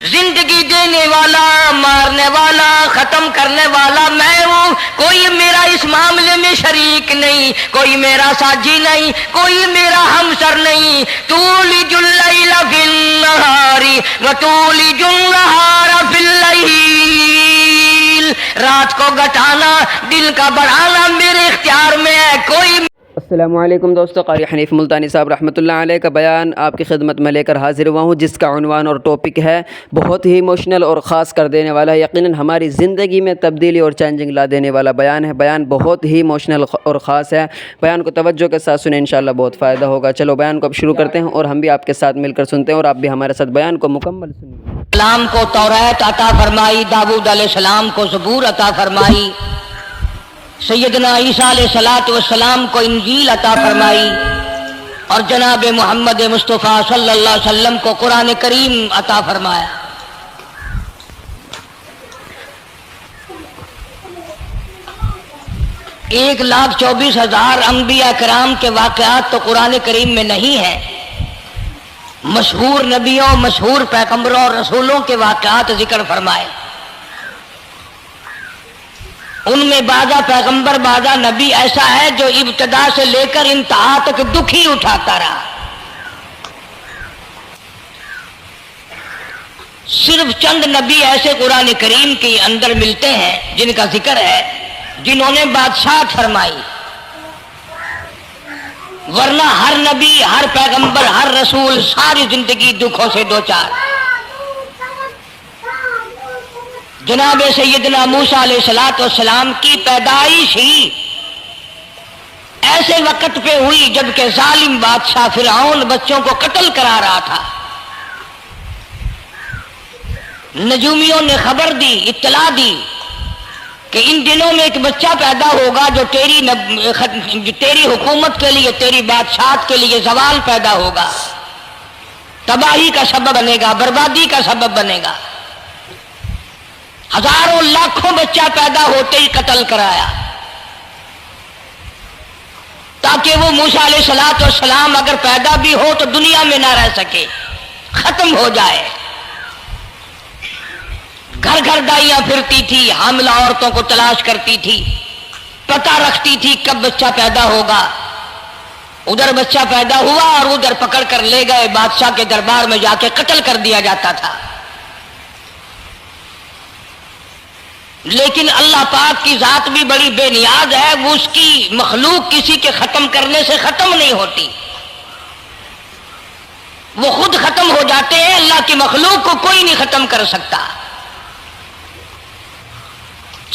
زندگی دینے والا، مارنے والا، ختم کرنے والا میں ہوں، کوئی میرا اس معاملے میں شریک نہیں، کوئی میرا ساجی نہیں، کوئی میرا ہمسر نہیں۔ تولج اللیل فی النہار وتولج النہار فی اللیل، رات کو گھٹانا دن کا بڑھانا میرے اختیار میں ہے۔ کوئی السلام علیکم دوستو، قاری حنیف ملتانی صاحب رحمۃ اللہ علیہ کا بیان آپ کی خدمت میں لے کر حاضر ہوا ہوں، جس کا عنوان اور ٹاپک ہے بہت ہی ایموشنل اور خاص کر دینے والا ہے، یقیناً ہماری زندگی میں تبدیلی اور چینجنگ لا دینے والا بیان ہے۔ بیان بہت ہی ایموشنل اور خاص ہے، بیان کو توجہ کے ساتھ سنیں، انشاءاللہ بہت فائدہ ہوگا۔ چلو بیان کو اب شروع کرتے ہیں اور ہم بھی آپ کے ساتھ مل کر سنتے ہیں اور آپ بھی ہمارے ساتھ بیان کو مکمل سنیں۔ السلام کو توریت عطا فرمائی، داؤد علیہ السلام کو زبور عطا فرمائی، سیدنا عیسیٰ علیہ السلام کو انجیل عطا فرمائی، اور جناب محمد مصطفیٰ صلی اللہ علیہ وسلم کو قرآن کریم عطا فرمایا۔ ایک 1,24,000 انبیاء کرام کے واقعات تو قرآن کریم میں نہیں ہیں، مشہور نبیوں، مشہور پیغمبروں اور رسولوں کے واقعات ذکر فرمائے۔ ان میں بعضا پیغمبر، بعضا نبی ایسا ہے جو ابتدا سے لے کر انتہا تک دکھ ہی اٹھاتا رہا۔ صرف چند نبی ایسے قرآن کریم کے اندر ملتے ہیں جن کا ذکر ہے، جنہوں نے بادشاہت فرمائی، ورنہ ہر نبی، ہر پیغمبر، ہر رسول ساری زندگی دکھوں سے دوچار۔ جناب سیدنا موسیٰ علیہ السلام کی پیدائش ہی ایسے وقت پہ ہوئی جبکہ ظالم بادشاہ فرعون بچوں کو قتل کرا رہا تھا۔ نجومیوں نے خبر دی، اطلاع دی کہ ان دنوں میں ایک بچہ پیدا ہوگا جو تیری حکومت کے لیے، تیری بادشاہت کے لیے زوال پیدا ہوگا، تباہی کا سبب بنے گا، بربادی کا سبب بنے گا۔ ہزاروں لاکھوں بچہ پیدا ہوتے ہی قتل کرایا، تاکہ وہ موسیٰ علیہ السلام اگر پیدا بھی ہو تو دنیا میں نہ رہ سکے، ختم ہو جائے۔ گھر گھر دائیاں پھرتی تھی، حاملہ عورتوں کو تلاش کرتی تھی، پتہ رکھتی تھی کب بچہ پیدا ہوگا۔ ادھر بچہ پیدا ہوا اور ادھر پکڑ کر لے گئے، بادشاہ کے دربار میں جا کے قتل کر دیا جاتا تھا۔ لیکن اللہ پاک کی ذات بھی بڑی بے نیاز ہے، وہ اس کی مخلوق کسی کے ختم کرنے سے ختم نہیں ہوتی، وہ خود ختم ہو جاتے ہیں۔ اللہ کی مخلوق کو کوئی نہیں ختم کر سکتا۔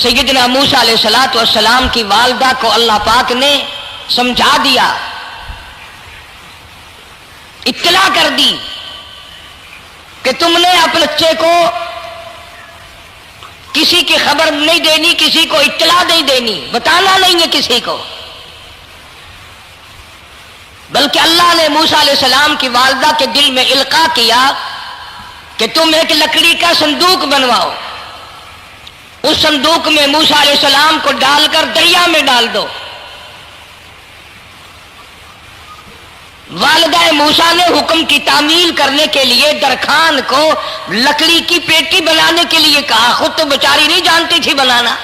سیدنا موسیٰ علیہ السلام کی والدہ کو اللہ پاک نے سمجھا دیا، اطلاع کر دی کہ تم نے اپنے بچے کو کسی کی خبر نہیں دینی، کسی کو اطلاع نہیں دینی، بتانا نہیں ہے کسی کو، بلکہ اللہ نے موسیٰ علیہ السلام کی والدہ کے دل میں القاء کیا کہ تم ایک لکڑی کا صندوق بنواؤ، اس صندوق میں موسیٰ علیہ السلام کو ڈال کر دریا میں ڈال دو۔ والدہ موسیٰ نے حکم کی تعمیل کرنے کے لیے درخان کو لکڑی کی پیٹی بنانے کے لیے کہا، خود تو بیچاری نہیں جانتی تھی بنانا۔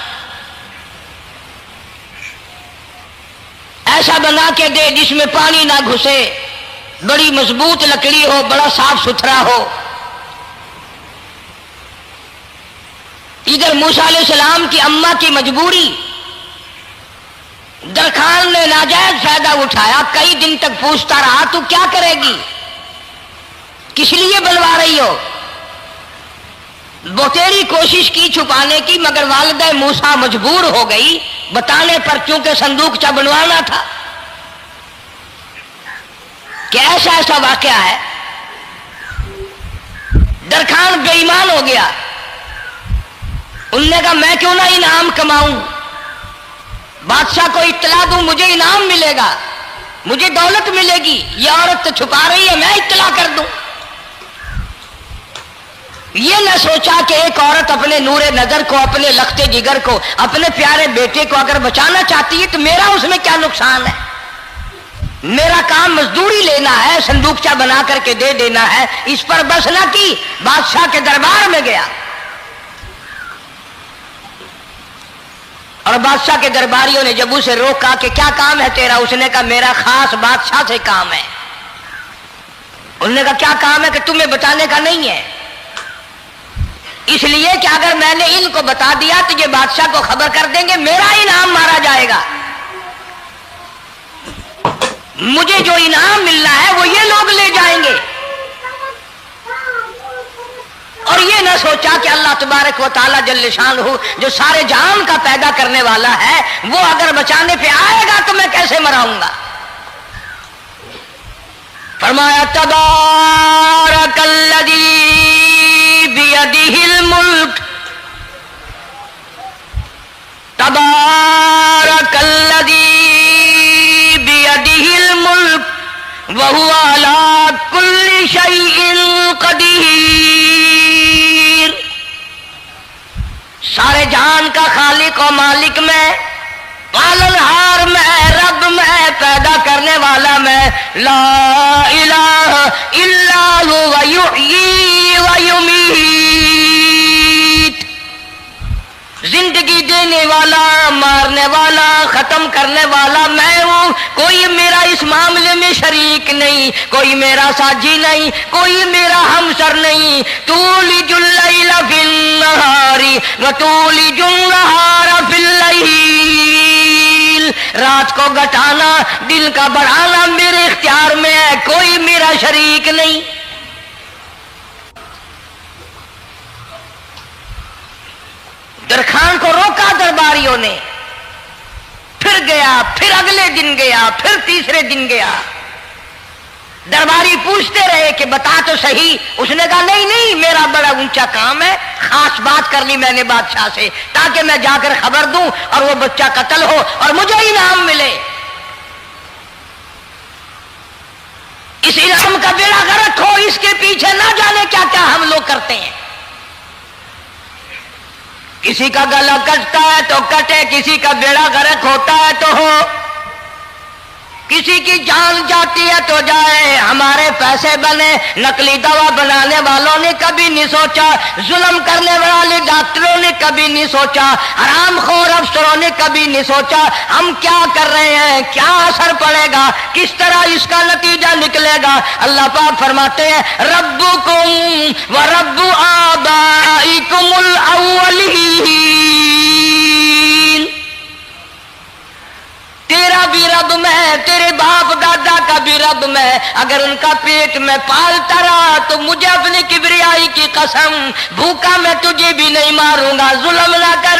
ایسا بنا کے دے جس میں پانی نہ گھسے، بڑی مضبوط لکڑی ہو، بڑا صاف ستھرا ہو۔ ادھر موسیٰ علیہ السلام کی اماں کی مجبوری، درخان نے ناجائز فائدہ اٹھایا، کئی دن تک پوچھتا رہا تو کیا کرے گی، کس لیے بنوا رہی ہو؟ بتیری کوشش کی چھپانے کی، مگر والدہ موسیٰ مجبور ہو گئی بتانے پر، چونکہ صندوق بنوانا تھا۔ کہ ایسا واقعہ ہے، درخان بے ایمان ہو گیا۔ انہوں نے کہا میں کیوں نہ انعام کماؤں، بادشاہ کو اطلاع دوں، مجھے انعام ملے گا، مجھے دولت ملے گی، یہ عورت تو چھپا رہی ہے، میں اطلاع کر دوں۔ یہ نہ سوچا کہ ایک عورت اپنے نور نظر کو، اپنے لخت جگر کو، اپنے پیارے بیٹے کو اگر بچانا چاہتی ہے تو میرا اس میں کیا نقصان ہے۔ میرا کام مزدوری لینا ہے، صندوقچہ بنا کر کے دے دینا ہے، اس پر بس نہ کی، بادشاہ کے دربار میں گیا اور بادشاہ کے درباریوں نے جب اسے روکا کہ کیا کام ہے تیرا، اس نے کہا میرا خاص بادشاہ سے کام ہے۔ انہوں نے کہا کیا کام ہے کہ تمہیں بتانے کا نہیں ہے، اس لیے کہ اگر میں نے ان کو بتا دیا تو یہ بادشاہ کو خبر کر دیں گے، میرا انعام مارا جائے گا، مجھے جو انعام ملنا ہے وہ یہ لوگ لے جائیں گے۔ اور یہ نہ سوچا کہ اللہ تبارک و تعالیٰ جل شانہ جو سارے جہان کا پیدا کرنے والا ہے وہ اگر بچانے پہ آئے گا تو میں کیسے مراؤں گا۔ فرمایا تبارک الذی بیدہ الملک، تبارک الذی بیدہ الملک وہو علی کل شیء قدیر۔ سارے جہان کا خالق و مالک میں، پالنہار میں، رب میں، پیدا کرنے والا میں، لا الہ الا هو یحیی و یمیت، زندگی دینے والا، مارنے والا، ختم کرنے والا میں ہوں، کوئی میرا اس معاملے میں شریک نہیں، کوئی میرا ساجی نہیں، کوئی میرا ہمسر نہیں۔ تولج اللیل فی النہار وتولج النہار فی اللیل، رات کو گھٹانا، دن کا بڑھانا میرے اختیار میں ہے، کوئی میرا شریک نہیں۔ درخان کو روکا درباریوں نے، پھر گیا، پھر اگلے دن گیا، پھر تیسرے دن گیا، درباری پوچھتے رہے کہ بتا تو صحیح، اس نے کہا نہیں نہیں میرا بڑا اونچا کام ہے، خاص بات کر لی میں نے بادشاہ سے تاکہ میں جا کر خبر دوں اور وہ بچہ قتل ہو اور مجھے انعام ملے۔ اس انعام کا بیڑا غرق ہو، اس کے پیچھے نہ جانے کیا کیا ہم لوگ کرتے ہیں۔ کسی کا گلا کٹتا ہے تو کٹے، کسی کا بیڑا غرق ہوتا ہے تو ہو، کسی کی جان جاتی ہے تو جائے، ہمارے پیسے بنے، نقلی دوا بنانے والوں نے کبھی نہیں سوچا، ظلم کرنے والے ڈاکٹروں نے کبھی نہیں سوچا، حرام خور افسروں نے کبھی نہیں سوچا ہم کیا کر رہے ہیں، کیا اثر پڑے گا، کس طرح اس کا نتیجہ نکلے گا۔ اللہ پاک فرماتے ہیں ربکم و رب آبائکم الاولین، تیرا بھی رب میں، تیرے باپ دادا کا بھی رب میں، اگر ان کا پیٹ میں پالتا رہا تو مجھے اپنی کبریائی کی قسم، بھوکا میں تجھے بھی نہیں ماروں گا۔ ظلم نہ کر،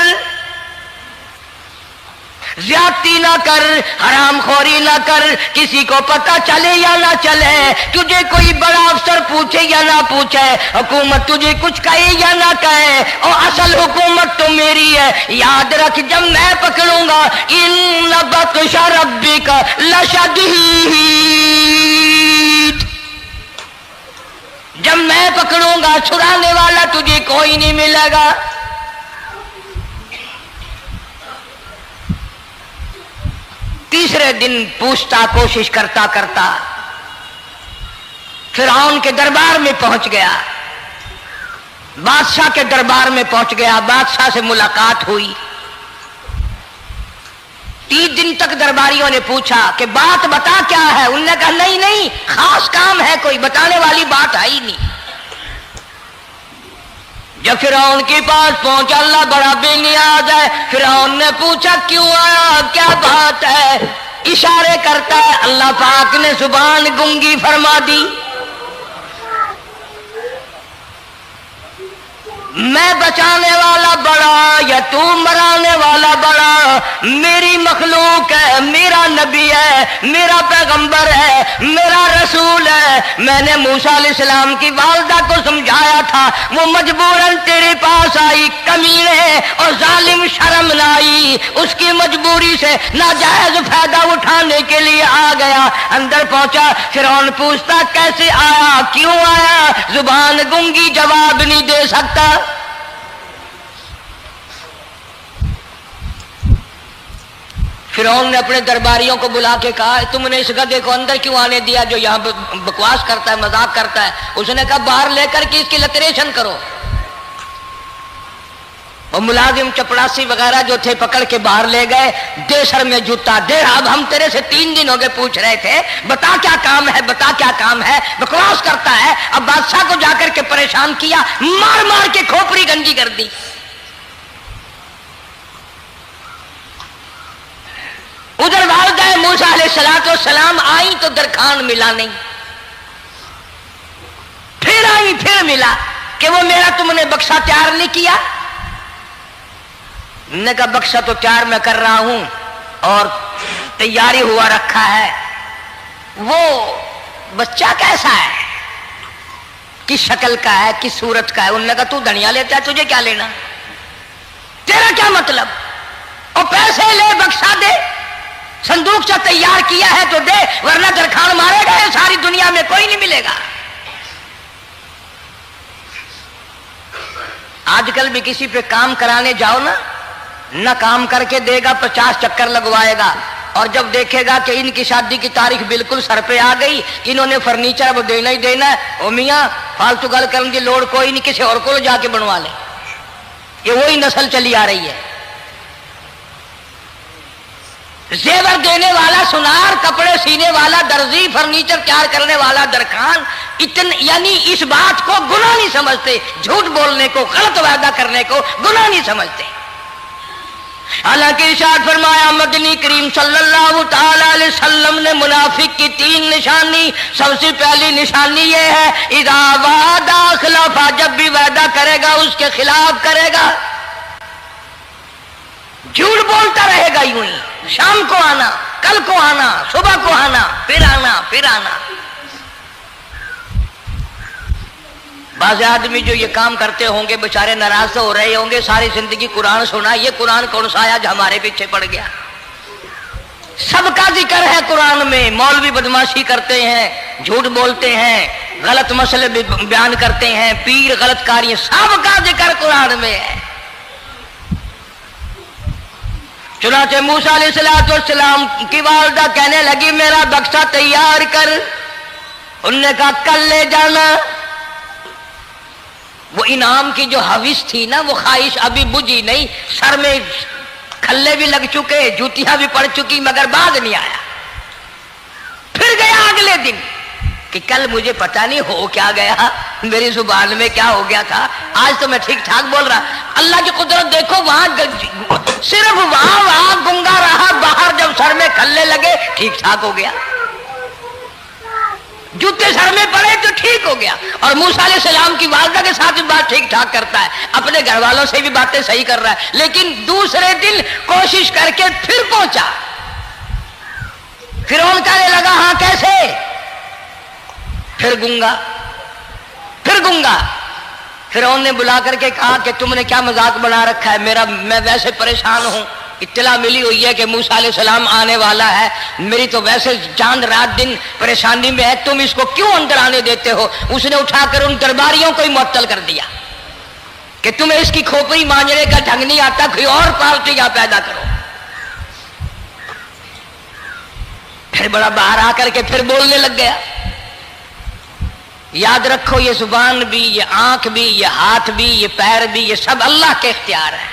زیادتی نہ کر، حرام خوری نہ کر، کسی کو پتہ چلے یا نہ چلے، تجھے کوئی بڑا افسر پوچھے یا نہ پوچھے، حکومت تجھے کچھ کہے یا نہ کہے، اور اصل حکومت تو میری ہے۔ یاد رکھ جب میں پکڑوں گا ان بطش ربک لشدید، جب میں پکڑوں گا چھڑانے والا تجھے کوئی نہیں ملے گا۔ تیسرے دن پوچھتا، کوشش کرتا کرتا فرعون کے دربار میں پہنچ گیا، بادشاہ کے دربار میں پہنچ گیا، بادشاہ سے ملاقات ہوئی۔ 3 دن تک درباریوں نے پوچھا کہ بات بتا کیا ہے، انہوں نے کہا نہیں نہیں خاص کام ہے، کوئی بتانے والی بات ہے ہی نہیں۔ جب فرعون کے پاس پہنچا، اللہ بڑا بے نیاز ہے، فرعون نے پوچھا کیوں آیا، کیا بات ہے، اشارے کرتا ہے، اللہ پاک نے زبان گنگی فرما دی۔ میں بچانے والا بڑا یا تو مرانے والا بڑا، میری مخلوق ہے، میرا نبی ہے، میرا پیغمبر ہے، میرا رسول ہے۔ میں نے موسیٰ علیہ السلام کی والدہ کو سمجھایا تھا، وہ مجبوراً تیرے پاس آئی، کمینے اور ظالم شرم نہ آئی، اس کی مجبوری سے ناجائز فائدہ اٹھانے کے لیے آ گیا۔ اندر پہنچا، فرعون پوچھتا کیسے آیا، کیوں آیا، زبان گنگی جواب نہیں دے سکتا۔ फिरौन ने अपने दरबारियों को बुला के कहा, तुमने इस गधे को अंदर क्यों आने दिया जो यहाँ बकवास करता है, मजाक करता है? उसने कहा, बाहर लेकर के इसकी लतरेशन करो। और मुलाजिम चपड़ासी वगैरह जो थे पकड़ के बाहर ले गए। दे सर में जूता दे, अब हम तेरे से 3 दिन हो गए पूछ रहे थे, बता क्या काम है, बता क्या काम है, बकवास करता है। अब बादशाह को जाकर के परेशान किया, मार मार के खोपड़ी गंजी कर दी। उधर वालिदा मूसा अलैहिस्सलाम आई तो दरखान मिला नहीं, फिर आई फिर मिला कि वो मेरा तुमने बक्सा तैयार नहीं किया। ने कहा, बक्सा तो तैयार मैं कर रहा हूं और तैयारी हुआ रखा है। वो बच्चा कैसा है, किस शक्ल का है, किस सूरत का है? उन्होंने कहा, तू धनिया लेता है, तुझे क्या लेना, तेरा क्या मतलब? और पैसे ले, बक्सा दे, संदूक से तैयार किया है तो दे, वरना दरखान मारेगा, सारी दुनिया में कोई नहीं मिलेगा। आजकल भी किसी पे काम कराने जाओ ना काम करके देगा, 50 चक्कर लगवाएगा, और जब देखेगा कि इनकी शादी की तारीख बिल्कुल सर पे आ गई, इन्होंने फर्नीचर अब देना ही देना है, ओ मियाँ फालतू गल करने की लोड़ कोई नहीं, किसी और को जाके बनवा ले। ये वही नस्ल चली आ रही है। जेवर देने वाला सुनार, कपड़े सीने वाला दर्जी, फर्नीचर तैयार करने वाला दरखान, यानी इस बात को गुनाह नहीं समझते, झूठ बोलने को, गलत वादा करने को गुनाह नहीं समझते। हालांकि इरशाद फरमाया मदनी करीम सल्लल्लाहु ताला अलैहि वसल्लम ने मुनाफिक की 3 निशानी, सबसे पहली निशानी ये है, इज़ा वादा खिलाफा, जब भी वादा करेगा उसके खिलाफ करेगा, झूठ बोलता रहेगा यूं ही, शाम को आना, कल को आना, सुबह को आना, फिर आना, फिर आना। बाज़ आदमी जो ये काम करते होंगे बेचारे नाराज हो रहे होंगे, सारी जिंदगी कुरान सुना, ये कुरान कौन सा आया जो हमारे पीछे पड़ गया? सबका जिक्र है कुरान में। मौलवी बदमाशी करते हैं, झूठ बोलते हैं, गलत मसले बयान करते हैं, पीर गलत कार्य, सबका जिक्र कुरान में है। चुनाचे मूसा अलैहिस्सलाम की वालिदा कहने लगी, मेरा बक्सा तैयार कर। उनने कहा, कल ले जाना। वो इनाम की जो हविस थी ना, वो ख्वाहिश अभी बुझी नहीं, सर में खल्ले भी लग चुके, जूतियां भी पड़ चुकी, मगर बाद नहीं आया। फिर गया अगले दिन कि कल मुझे पता नहीं हो क्या गया, मेरी जुबान में क्या हो गया था, आज तो मैं ठीक ठाक बोल रहा। अल्लाह की कुदरत देखो, वहां सिर्फ वहां गुंगा रहा, बाहर जब सर में खल्ले लगे ठीक ठाक हो गया, जूते सर में पड़े तो ठीक हो गया। और मूसा अलैहिस्सलाम की वालिदा के साथ भी बात ठीक ठाक करता है, अपने घर वालों से भी बातें सही कर रहा है, लेकिन दूसरे दिन कोशिश करके फिर पहुंचा। फिरौन कहने लगा, हाँ कैसे? फिर गूंगा, फिर गूंगा। फिरौन ने बुला करके कहा कि तुमने क्या मजाक बना रखा है, मैं वैसे परेशान हूं, इत्तला मिली हुई है कि मूसा अलैहिस्सलाम आने वाला है, मेरी तो वैसे चांद रात दिन परेशानी में है, तुम इसको क्यों अंदर आने देते हो? उसने उठाकर उन दरबारियों को ही मुअत्तल कर दिया कि तुम्हें इसकी खोपड़ी मांझने का ढंग नहीं आता, कोई और पार्टी यहां पैदा करो। फिर बड़ा बाहर आकर के फिर बोलने लग गया। याद रखो, ये जुबान भी, ये आंख भी, ये हाथ भी, ये पैर भी, ये सब अल्लाह के इख्तियार है।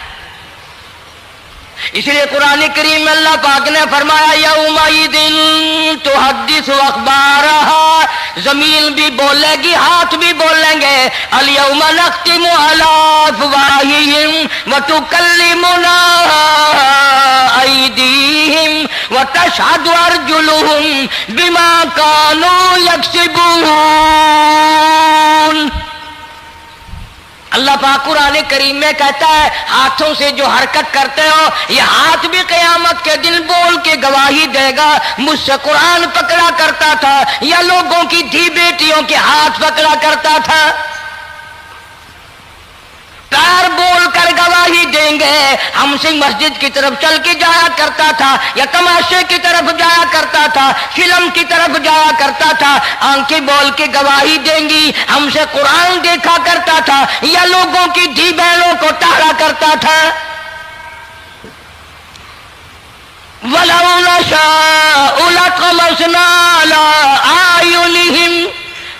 इसलिए कुरान करीम में अल्लाह पाक ने फरमाया, यौमइदिन तुहद्दिसु अखबारहा, जमीन भी बोलेगी, हाथ भी बोलेंगे, अल यौम नख्तिमु अला अफवाहिहिम व तुकल्लिमुना अयदीहिम व तशहदु अर्जुलुहुम बिमा कानू यक्सिबून। अल्लाह पाक कुरान करीम में कहता है, हाथों से जो हरकत करते हो, ये हाथ भी क़यामत के दिन बोल के गवाही देगा, मुझसे कुरान पकड़ा करता था या लोगों की धी बेटियों के हाथ पकड़ा करता था। पैर बोल कर गवाही देंगे, हमसे मस्जिद की तरफ चल के जाया करता था या तमाशे की तरफ जाया करता था, फिल्म की तरफ जाया करता था, आंखें बोल के गवाही देंगी, हमसे कुरान देखा करता था या लोगों की धी बहनों को ताड़ा करता था। वलौ नशाउ लतमसना अला आयुनिहिम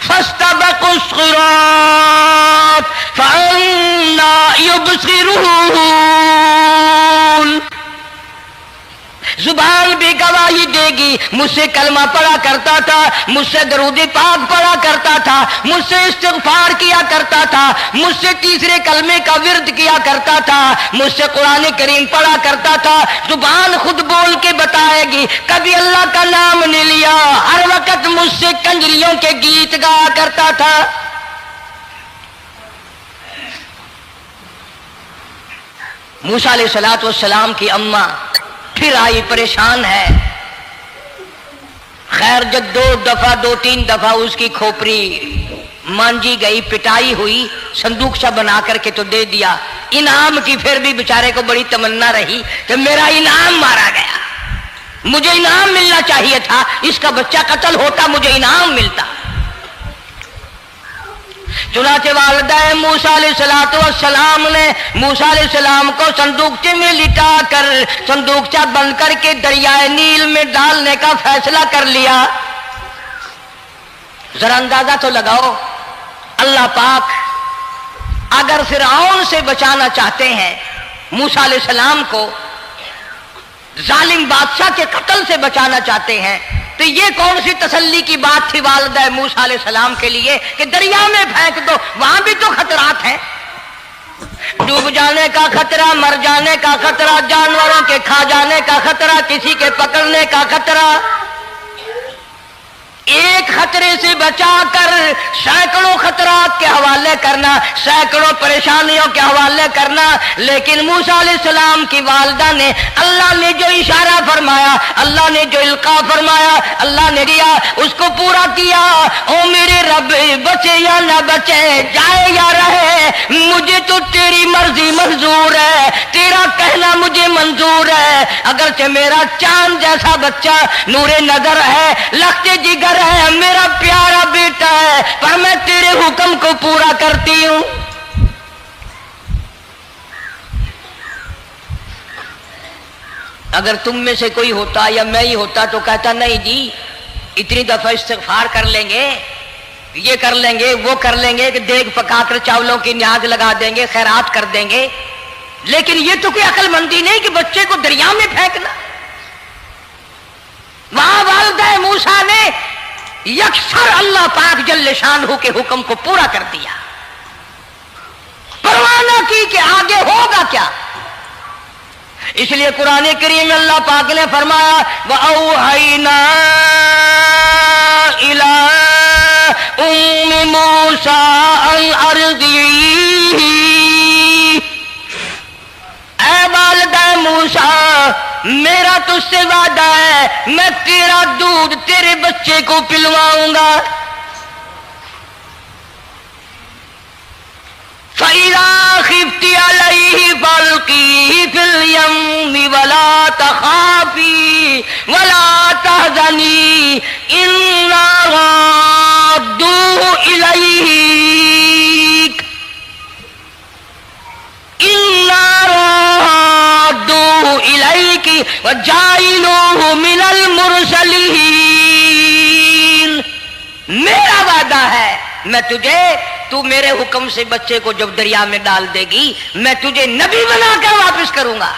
फस्तबकुस सिरात फअन्ना युबसिरून। जुबान भी गवाही देगी, मुझसे कलमा पढ़ा करता था, मुझसे दरूद पाक पढ़ा करता था, मुझसे इस्तिग़फ़ार किया करता था, मुझसे तीसरे कलमे का विर्द किया करता था, मुझसे कुरान करीम पढ़ा करता था। जुबान खुद बोल के बताएगी, कभी अल्लाह का नाम नहीं लिया, हर वक्त मुझसे कंजरियों के गीत गाया करता था। मूसा अलैहिस्सलातु वस्सलाम की अम्मा फिर आई, परेशान है। खैर जब दो तीन दफा उसकी खोपड़ी मांजी गई, पिटाई हुई, संदूक सा बना करके तो दे दिया। इनाम की फिर भी बेचारे को बड़ी तमन्ना रही कि मेरा इनाम मारा गया, मुझे इनाम मिलना चाहिए था, इसका बच्चा कत्ल होता, मुझे इनाम मिलता। चुनाचे वालिदा मूसा अलैहिस्सलातु वस्सलाम ने मूसा अलैहिस्सलाम को संदूकचे में लिटा कर संदूकचा बंद करके दरियाए नील में डालने का फैसला कर लिया। जरा अंदाजा तो लगाओ, अल्लाह पाक अगर फिरऔन से बचाना चाहते हैं, मूसा अलैहिस्सलाम को जालिम बादशाह के कत्ल से बचाना चाहते हैं, तो ये कौन सी तसल्ली की बात थी वालिदा मूसा अलैहिस्सलाम के लिए कि दरिया में फेंक दो, वहां भी तो खतरात हैं, डूब जाने का खतरा, मर जाने का खतरा, जानवरों के खा जाने का खतरा, किसी के पकड़ने का खतरा। एक खतरे से बचाकर सैकड़ों खतरात के हवाले करना, सैकड़ों परेशानियों के हवाले करना। लेकिन मूसा अलैहिस्सलाम की वालिदा ने अल्लाह ने जो इशारा फरमाया, अल्लाह ने जो इल्का फरमाया, अल्लाह ने दिया, उसको पूरा किया। ओ मेरे रब, बचे या ना बचे, जाए या रहे, मुझे तो तेरी मर्जी मंजूर है, तेरा कहना मुझे मंजूर है। अगरचे मेरा चांद जैसा बच्चा नूरे नजर है, लखते जिगर है, मेरा प्यारा बेटा है, पर मैं तेरे हुक्म को पूरा करती हूं। अगर तुम में से कोई होता या मैं ही होता तो कहता नहीं जी, इतनी दफा इस्तिग़फ़ार कर लेंगे, ये कर लेंगे, वो कर लेंगे, कि देग पकाकर चावलों की न्याज लगा देंगे, खैरात कर देंगे। लेकिन ये तो कोई अक्लमंदी नहीं कि बच्चे को दरिया में फेंकना। वहां वालिदा मूसा ने यकसर अल्लाह पाक जल्ले शानहू के हुक्म को पूरा कर दिया, परवाह न की कि आगे होगा क्या। इसलिए कुरान करीम में अल्लाह पाक ने फरमाया, वअौहैना इला उम्मी मूसा अन अर्ज़िही, ऐ वालिदा मूसा, मेरा तुझसे वादा है, मैं तेरा दूध तेरे बच्चे को पिलवाऊंगा। फ़इज़ा ख़िफ़्ती अलैहि फ़अल्क़ीही फ़िल यम्मि वला तख़ाफ़ी वला तहज़नी इन्ना राद्दूहु इलैक, इन्ना राद्दूहु इलैकी व जाइलूहु मिनल मुरसलीन। मेरा वादा है, मैं तुझे, तू मेरे हुक्म से बच्चे को जब दरिया में डाल देगी, मैं तुझे नबी बनाकर वापस करूंगा।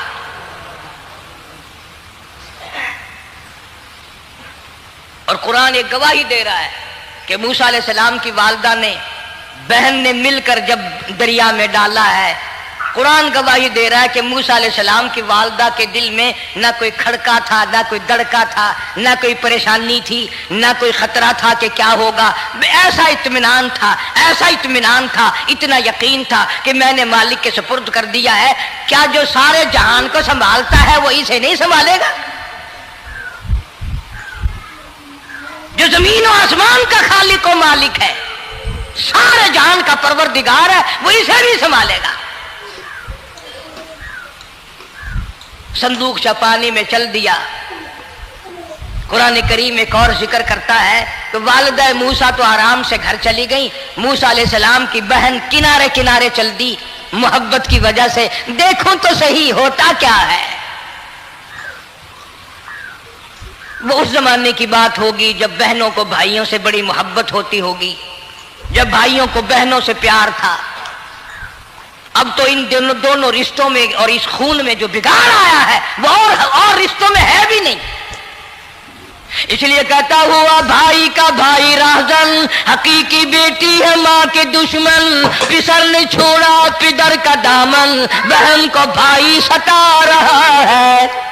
और कुरान एक गवाही दे रहा है कि मूसा अलैहिस्सलाम की वालिदा ने, बहन ने मिलकर जब दरिया में डाला है, कुरान गवाही दे रहा है कि मूसा अलैहिस्सलाम की वालिदा के दिल में ना कोई खड़का था, ना कोई दड़का था, ना कोई परेशानी थी, ना कोई खतरा था कि क्या होगा। ऐसा इत्मीनान था, ऐसा इत्मीनान था, इतना यकीन था कि मैंने मालिक के सुपुर्द कर दिया है। क्या जो सारे जहान को संभालता है वो इसे नहीं संभालेगा? जो जमीन और आसमान का खालिक और मालिक है, सारे जहान का परवरदिगार है, वो इसे भी संभालेगा। संदूक सा पानी में चल दिया। कुरान करीम एक और जिक्र करता है तो वालिदा मूसा तो आराम से घर चली गई, मूसा अलैहिस्सलाम की बहन किनारे किनारे चल दी मोहब्बत की वजह से। देखूं तो सही होता क्या है। वो उस जमाने की बात होगी जब बहनों को भाइयों से बड़ी मोहब्बत होती होगी, जब भाइयों को बहनों से प्यार था। अब तो इन दोनों रिश्तों में और इस खून में जो बिगाड़ आया है वो और रिश्तों में है भी नहीं। इसलिए कहता हुआ भाई का भाई राहजन, हकीकी बेटी है माँ के दुश्मन, पिसर ने छोड़ा पिदर का दामन, बहन को भाई सता रहा है।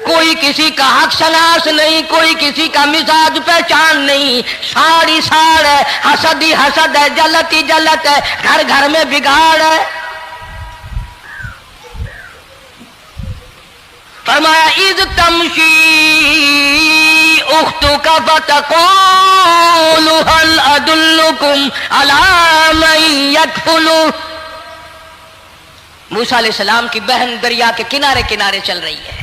कोई किसी का हक शनास नहीं, कोई किसी का मिजाज पहचान नहीं, साड़ी साड़ है, हसद ही हसद है, जलत ही जलत है, घर घर में बिगाड़ है। फरमाया इज तमशी उख्तु का फतक़ूलु हल अदुल्लुकुम अला मन यकफुलु। मूसा अलैहिस्सलाम की बहन दरिया के किनारे किनारे चल रही है,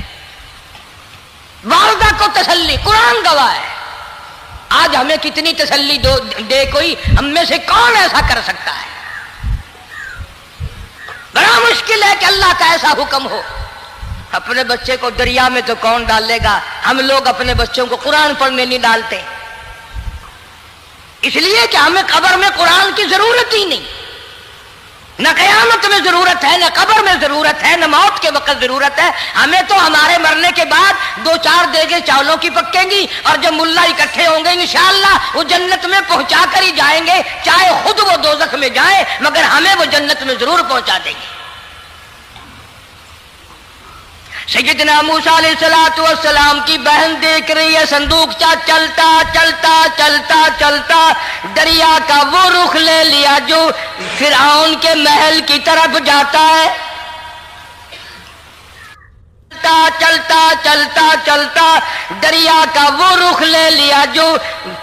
वालदा को तसल्ली, कुरान गवाह है। आज हमें कितनी तसल्ली दे कोई, हम में से कौन ऐसा कर सकता है? बड़ा मुश्किल है कि अल्लाह का ऐसा हुक्म हो। अपने बच्चे को दरिया में तो कौन डालेगा? हम लोग अपने बच्चों को कुरान पढ़ने नहीं डालते, इसलिए कि हमें कब्र में कुरान की जरूरत ही नहीं। न कयामत में जरूरत है, न कब्र में जरूरत है, न मौत के वक्त जरूरत है। हमें तो हमारे मरने के बाद 2-4 देगे चावलों की पकेंगी और जब मुल्ला इकट्ठे होंगे इंशाअल्लाह वो जन्नत में पहुंचा कर ही जाएंगे, चाहे खुद वो दोजख में जाए मगर हमें वो जन्नत में जरूर पहुंचा देंगे। सैयदना मूसा अलैहिस्सलातु वस्सलाम की बहन देख रही है, संदूकचा चलता चलता चलता चलता दरिया का वो रुख ले लिया जो फिरौन के महल की तरफ जाता है। चलता चलता चलता दरिया का वो रुख ले लिया जो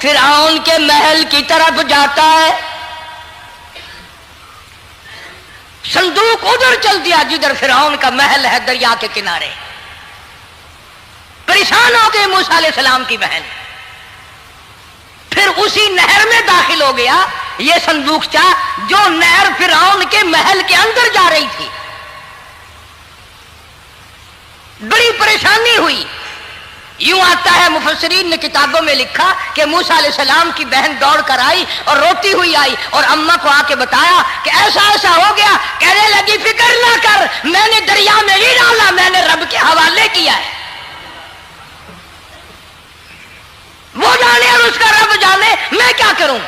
फिरौन के महल की तरफ जाता है। संदूक उधर चल दिया जिधर फिरौन का महल है, दरिया के किनारे। परेशान हो गए मूसा अलैहिस्सलाम की बहन। फिर उसी नहर में दाखिल हो गया ये संदूकचा जो नहर फिरौन के महल के अंदर जा रही थी। बड़ी परेशानी हुई। यूं आता है, मुफस्सिरीन ने किताबों में लिखा कि मूसा अलैहिस्सलाम की बहन दौड़ कर आई और रोती हुई आई और अम्मा को आके बताया कि ऐसा ऐसा हो गया। कहने लगी फिक्र ना कर, मैंने दरिया में नहीं डाला, मैंने रब के हवाले किया है। वो जाने और उसका रब जाने, मैं क्या करूं?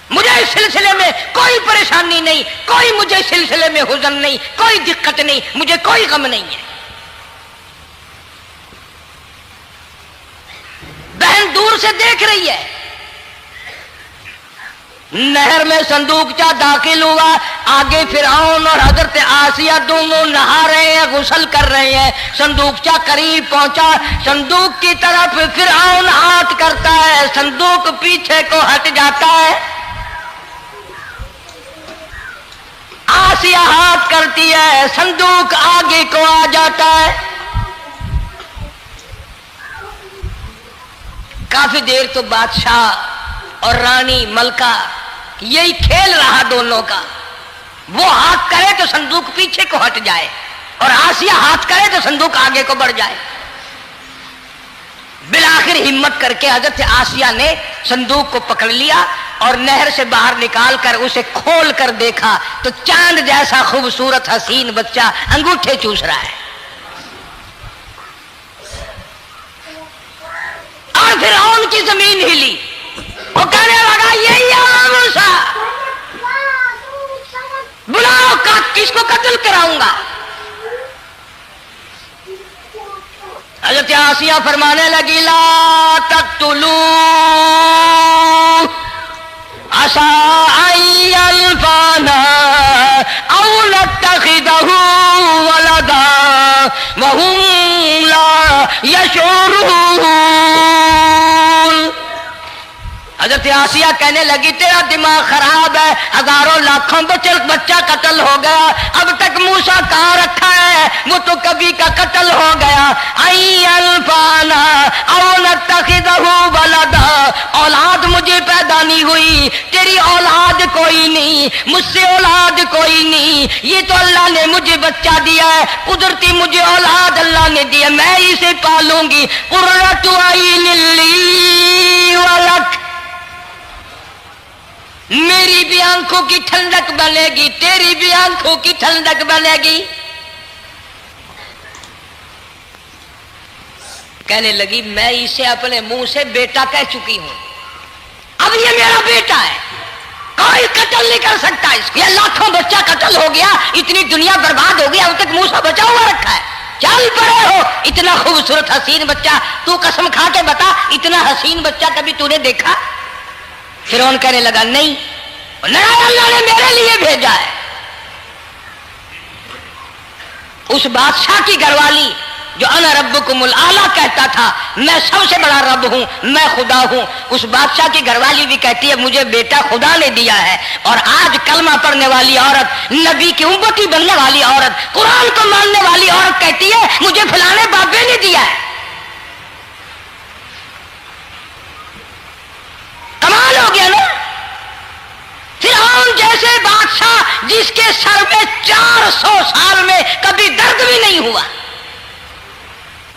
मुझे इस सिलसिले में कोई परेशानी नहीं, कोई मुझे इस सिलसिले में हुज़न नहीं, कोई दिक्कत नहीं, मुझे कोई गम नहीं है। बहन दूर से देख रही है। नहर में संदूकचा दाखिल हुआ, आगे फिरौन और हजरत आसिया दोनों नहा रहे हैं, गुस्ल कर रहे हैं। संदूकचा करीब पहुंचा, संदूक की तरफ फिरौन हाथ करता है, संदूक पीछे को हट जाता है। आसिया हाथ करती है, संदूक आगे को आ जाता है। काफी देर तो बादशाह और रानी मलका यही खेल रहा दोनों का। वो हाथ करे तो संदूक पीछे को हट जाए और आसिया हाथ करे तो संदूक आगे को बढ़ जाए। बिलाखिर हिम्मत करके हजरत आसिया ने संदूक को पकड़ लिया और नहर से बाहर निकाल कर उसे खोल कर देखा तो चांद जैसा खूबसूरत हसीन बच्चा अंगूठे चूस रहा है। और फिरौन की जमीन हिली। वो कहने लगा यही है मूसा, बुलाओ का किसको कत्ल कराऊंगा। हज़रत आसिया फरमाने लगी ला तक़्तुलू असा अयल्फाना औ नत्तखिदहु वलदा वहुम ला यशऊरून। हज़रत आसिया कहने लगी तेरा दिमाग खराब है, हजारों लाखों बच्चा कत्ल हो गया, अब तक मूसा कहाँ रखा है, वो तो कभी का कत्ल हो गया। आई अल्फाना औ नत्तखिदहु वलदा, औलाद मुझे पैदा नहीं हुई, तेरी औलाद कोई नहीं, मुझसे औलाद कोई नहीं, یہ تو اللہ نے مجھے بچہ دیا ہے، قدرتی مجھے اولاد اللہ نے دیا، میں اسے پالوں گی، قرۃ عین لی ولک، میری بھی آنکھوں کی ٹھنڈک بنے گی، تیری بھی آنکھوں کی ٹھنڈک بنے گی۔ کہنے لگی میں اسے اپنے منہ سے بیٹا کہہ چکی ہوں، اب یہ میرا بیٹا ہے، کوئی قتل نہیں کر سکتا اس کو، یہ لاکھوں بچہ قتل ہو گیا، اتنی دنیا برباد ہو گیا، اب تک موسیٰ بچا ہوا رکھا ہے، چل پڑے ہو، اتنا خوبصورت حسین بچہ، تو قسم کھا کے بتا اتنا حسین بچہ کبھی تو نے دیکھا؟ فرعون کہنے لگا نہیں، اللہ نے میرے لیے بھیجا ہے۔ اس بادشاہ کی گھر والی جو انا ربکم الاعلی کہتا تھا، میں سب سے بڑا رب ہوں، میں خدا ہوں، اس بادشاہ کی گھر والی بھی کہتی ہے مجھے بیٹا خدا نے دیا ہے، اور آج کلمہ پڑھنے والی عورت، نبی کی امتی بننے والی عورت، قرآن کو ماننے والی عورت کہتی ہے مجھے فلانے بابے نے دیا ہے۔ کمال ہو گیا نا؟ فرعون جیسے بادشاہ جس کے سر میں 400 سال میں کبھی درد بھی نہیں ہوا،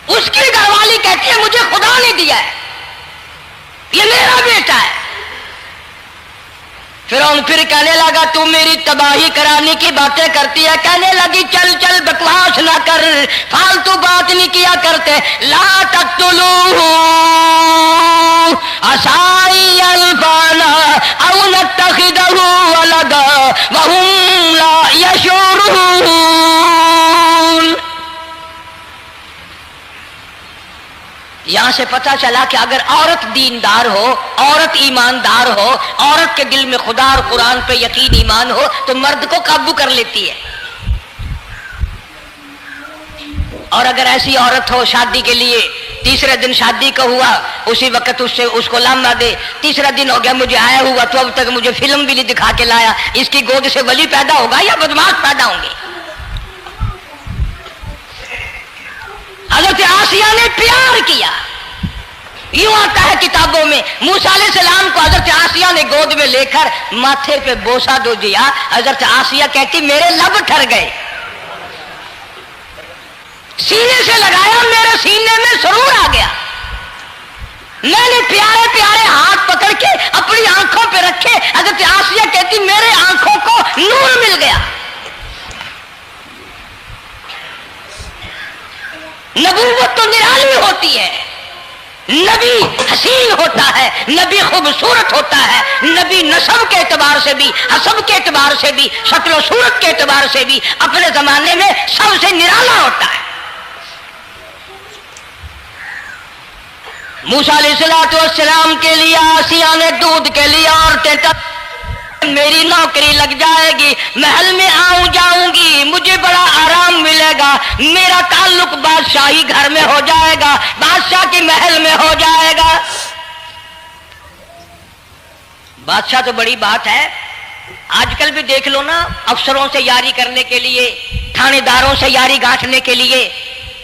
اس کی گھر والی کہتی ہے مجھے خدا نے دیا ہے، یہ میرا بیٹا ہے۔ فرعون پھر کہنے لگا تو میری تباہی کرانے کی باتیں کرتی ہے، کہنے لگی چل چل بکواس نہ کر، فالتو بات نہیں کیا کرتے، لا تقتلوہ عسى ينفعنا او نتخذه ولدا وهم لا يشعرون۔ یہاں سے پتہ چلا کہ اگر عورت دیندار ہو، عورت ایماندار ہو، عورت کے دل میں خدا اور قرآن پہ یقین ایمان ہو تو مرد کو قابو کر لیتی ہے، اور اگر ایسی عورت ہو شادی کے لیے تیسرے دن شادی کا ہوا اسی وقت اس کو لامہ دے، تیسرا دن ہو گیا مجھے آیا ہوا تو اب تک مجھے فلم بھی نہیں دکھا کے لایا، اس کی گود سے ولی پیدا ہوگا یا بدماش پیدا ہوں گے؟ حضرت آسیہ نے پیار کیا، یوں آتا ہے کتابوں میں موسیٰ علیہ السلام کو حضرت آسیہ نے گود میں لے کر ماتھے پہ بوسہ دو دیا، حضرت آسیہ کہتی میرے لب ٹھر گئے، سینے سے لگایا میرے سینے میں سرور آ گیا، میں نے پیارے پیارے ہاتھ پکڑ کے اپنی آنکھوں پہ رکھے، حضرت آسیہ کہتی میرے آنکھوں کو نور مل گیا۔ نبوت تو نرالی ہوتی ہے، نبی حسین ہوتا ہے، نبی خوبصورت ہوتا ہے، نبی نسب کے اعتبار سے بھی، حسب کے اعتبار سے بھی، شکل و صورت کے اعتبار سے بھی اپنے زمانے میں سب سے نرالا ہوتا ہے۔ موسیٰ علیہ السلام کے لیے آسیہ نے دودھ کے لیے عورتیں میری نوکری لگ جائے گی، محل میں آؤں جاؤں گی، مجھے بڑا آرام ملے گا، میرا تعلق بادشاہی گھر میں ہو جائے گا، بادشاہ کی محل میں ہو جائے گا۔ بادشاہ تو بڑی بات ہے، آج کل بھی دیکھ لو نا، افسروں سے یاری کرنے کے لیے، تھانے داروں سے یاری گانٹھنے کے لیے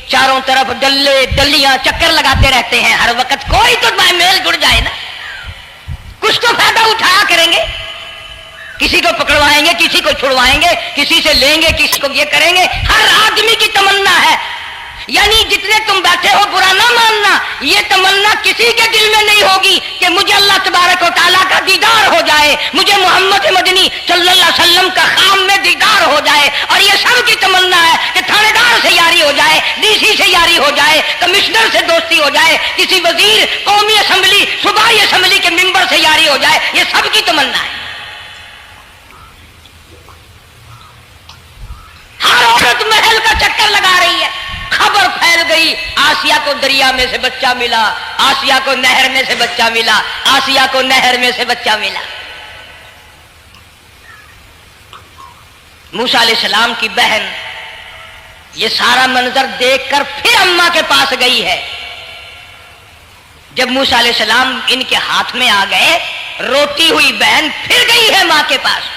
چاروں طرف ڈلے ڈلیاں چکر لگاتے رہتے ہیں، ہر وقت کوئی تو میل جڑ جائے نا، کچھ تو فائدہ اٹھایا کریں گے، کسی کو پکڑوائیں گے، کسی کو چھڑوائیں گے، کسی سے لیں گے، کسی کو یہ کریں گے، ہر آدمی کی تمنا ہے، یعنی جتنے تم بیٹھے ہو برا نہ ماننا، یہ تمنا کسی کے دل میں نہیں ہوگی کہ مجھے اللہ تبارک و تعالیٰ کا دیدار ہو جائے، مجھے محمد مدنی صلی اللہ علیہ وسلم کا خام میں دیدار ہو جائے، اور یہ سب کی تمنا ہے کہ تھانے دار سے یاری ہو جائے، ڈی سی سے یاری ہو جائے، کمشنر سے دوستی ہو جائے، کسی وزیر، قومی اسمبلی، صوبائی اسمبلی کے ممبر سے یاری ہو جائے، یہ سب کی تمنا ہے۔ ہر عورت محل کا چکر لگا رہی ہے، خبر پھیل گئی آسیہ کو دریا میں سے بچہ ملا، آسیہ کو نہر میں سے بچہ ملا، آسیہ کو نہر میں سے بچہ ملا۔ موسیٰ علیہ السلام کی بہن یہ سارا منظر دیکھ کر پھر اماں کے پاس گئی ہے۔ جب موسیٰ علیہ السلام ان کے ہاتھ میں آ گئے، روتی ہوئی بہن پھر گئی ہے ماں کے پاس،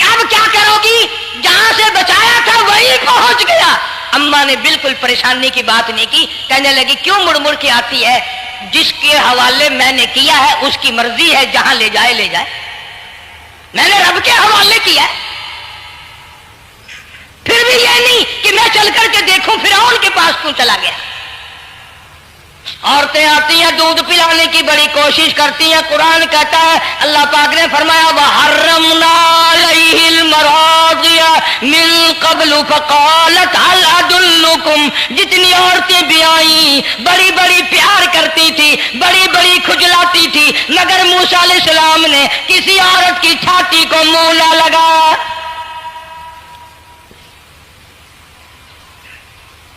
اب کیا کرو گی؟ جہاں سے بچایا تھا وہیں پہنچ گیا۔ اماں نے بالکل پریشانی کی بات نہیں کی، کہنے لگی کیوں مڑ مڑ کے آتی ہے؟ جس کے حوالے میں نے کیا ہے اس کی مرضی ہے، جہاں لے جائے لے جائے، میں نے رب کے حوالے کیا ہے۔ کبھی یہ نہیں کہ میں چل کر کے دیکھوں فرعون کے پاس کیوں چلا گیا. عورتیں آتی ہیں دودھ پلانے کی بڑی کوشش کرتی ہیں. قرآن کہتا ہے اللہ پاک نے فرمایا وَحَرَّمْنَا عَلَيْهِ الْمَرَاضِعَ مِن قَبْلُ فَقَالَتْ هَلْ أَدُلُّكُمْ. جتنی عورتیں بھی آئیں بڑی بڑی پیار کرتی تھی, بڑی بڑی کھجلاتی تھی, مگر موسیٰ علیہ السلام نے کسی عورت کی چھاتی کو منہ نہ لگایا.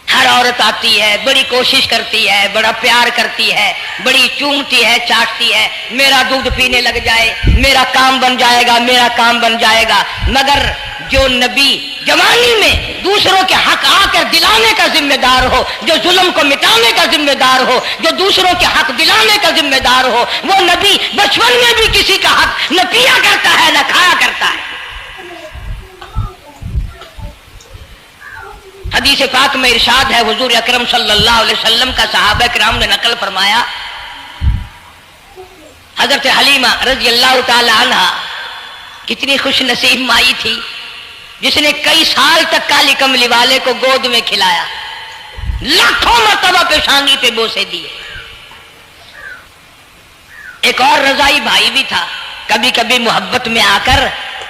ہر عورت آتی ہے بڑی کوشش کرتی ہے, بڑا پیار کرتی ہے, بڑی چومتی ہے, چاٹتی ہے, میرا دودھ پینے لگ جائے, میرا کام بن جائے گا, میرا کام بن جائے گا. مگر جو نبی جوانی میں دوسروں کے حق آ کر دلانے کا ذمہ دار ہو, جو ظلم کو مٹانے کا ذمہ دار ہو, جو دوسروں کے حق دلانے کا ذمہ دار ہو, وہ نبی بچپن میں بھی کسی کا حق نہ پیا کرتا ہے نہ کھایا کرتا ہے. حدیث پاک میں ارشاد ہے, حضور اکرم صلی اللہ علیہ وسلم کا صحابہ کرام نے نقل فرمایا, حضرت حلیمہ رضی اللہ تعالی عنہ کتنی خوش نصیب مائی تھی جس نے کئی سال تک کالی کملی والے کو گود میں کھلایا, لاکھوں مرتبہ پیشانی پہ بوسے دیے. ایک اور رضائی بھائی بھی تھا, کبھی کبھی محبت میں آ کر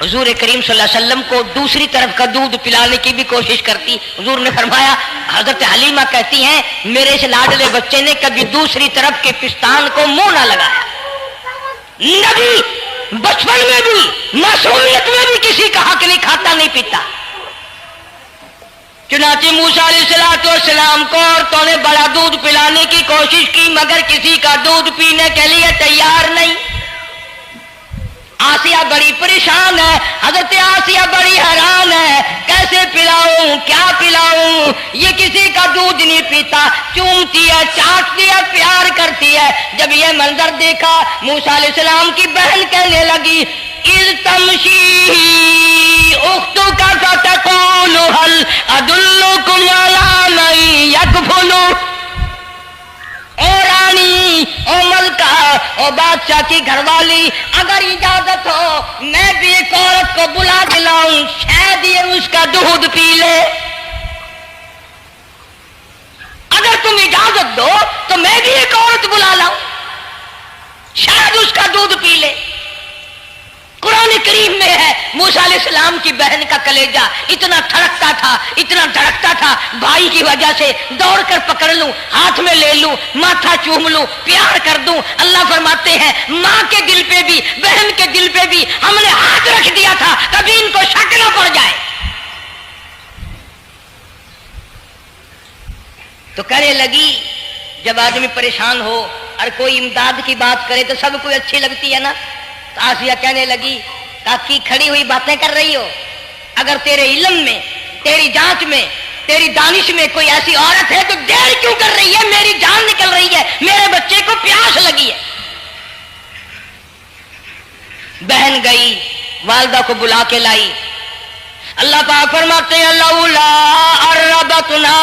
حضور کریم صلی اللہ علیہ وسلم کو دوسری طرف کا دودھ پلانے کی بھی کوشش کرتی. حضور نے فرمایا, حضرت حلیمہ کہتی ہیں میرے اس لاڈلے بچے نے کبھی دوسری طرف کے پستان کو منہ نہ لگایا. نبی بچپن میں بھی معصومیت میں بھی کسی کا حق نہیں کھاتا نہیں پیتا. چنانچہ موسیٰ علیہ السلام کو عورتوں نے بڑا دودھ پلانے کی کوشش کی مگر کسی کا دودھ پینے کے لیے تیار نہیں. آسیہ بڑی پریشان ہے, حضرت آسیہ بڑی حیران ہے, کیسے پلاؤں, کیا پلاؤں, یہ کسی کا دودھ نہیں پیتا, چومتی ہے, چاٹتی ہے, پیار کرتی ہے. جب یہ منظر دیکھا موسیٰ علیہ السلام کی بہن کہنے لگی اِذْ تَمْشِي أُخْتُكَ فَتَقُولُ هَلْ أَدُلُّكُمْ عَلَىٰ مَن يَكْفُلُ. او رانی, او ملکہ, او بادشاہ کی گھر والی, اگر اجازت ہو میں بھی ایک عورت کو بلا دلاؤں, شاید یہ اس کا دودھ پی لے. اگر تم اجازت دو تو میں بھی ایک عورت بلا لاؤں, شاید اس کا دودھ پی لے. قرآن کریم میں ہے موسیٰ علیہ السلام کی بہن کا کلیجہ اتنا تھڑکتا تھا, اتنا دھڑکتا تھا, بھائی کی وجہ سے دوڑ کر پکڑ لوں, ہاتھ میں لے لوں, ماتھا چوم لوں, پیار کر دوں. اللہ فرماتے ہیں ماں کے دل پہ بھی بہن کے دل پہ بھی ہم نے ہاتھ رکھ دیا تھا کبھی ان کو شک نہ پڑ جائے. تو کہنے لگی جب آدمی پریشان ہو اور کوئی امداد کی بات کرے تو سب کو اچھی لگتی ہے نا. آسیہ کہنے لگی کاکی کھڑی ہوئی باتیں کر رہی ہو, اگر تیرے علم میں, تیری جانچ میں, تیری دانش میں کوئی ایسی عورت ہے تو دیر کیوں کر رہی ہے, میری جان نکل رہی ہے, میرے بچے کو پیاس لگی ہے. بہن گئی والدہ کو بلا کے لائی. اللہ پاک فرماتے ہیں لولا اربتنا,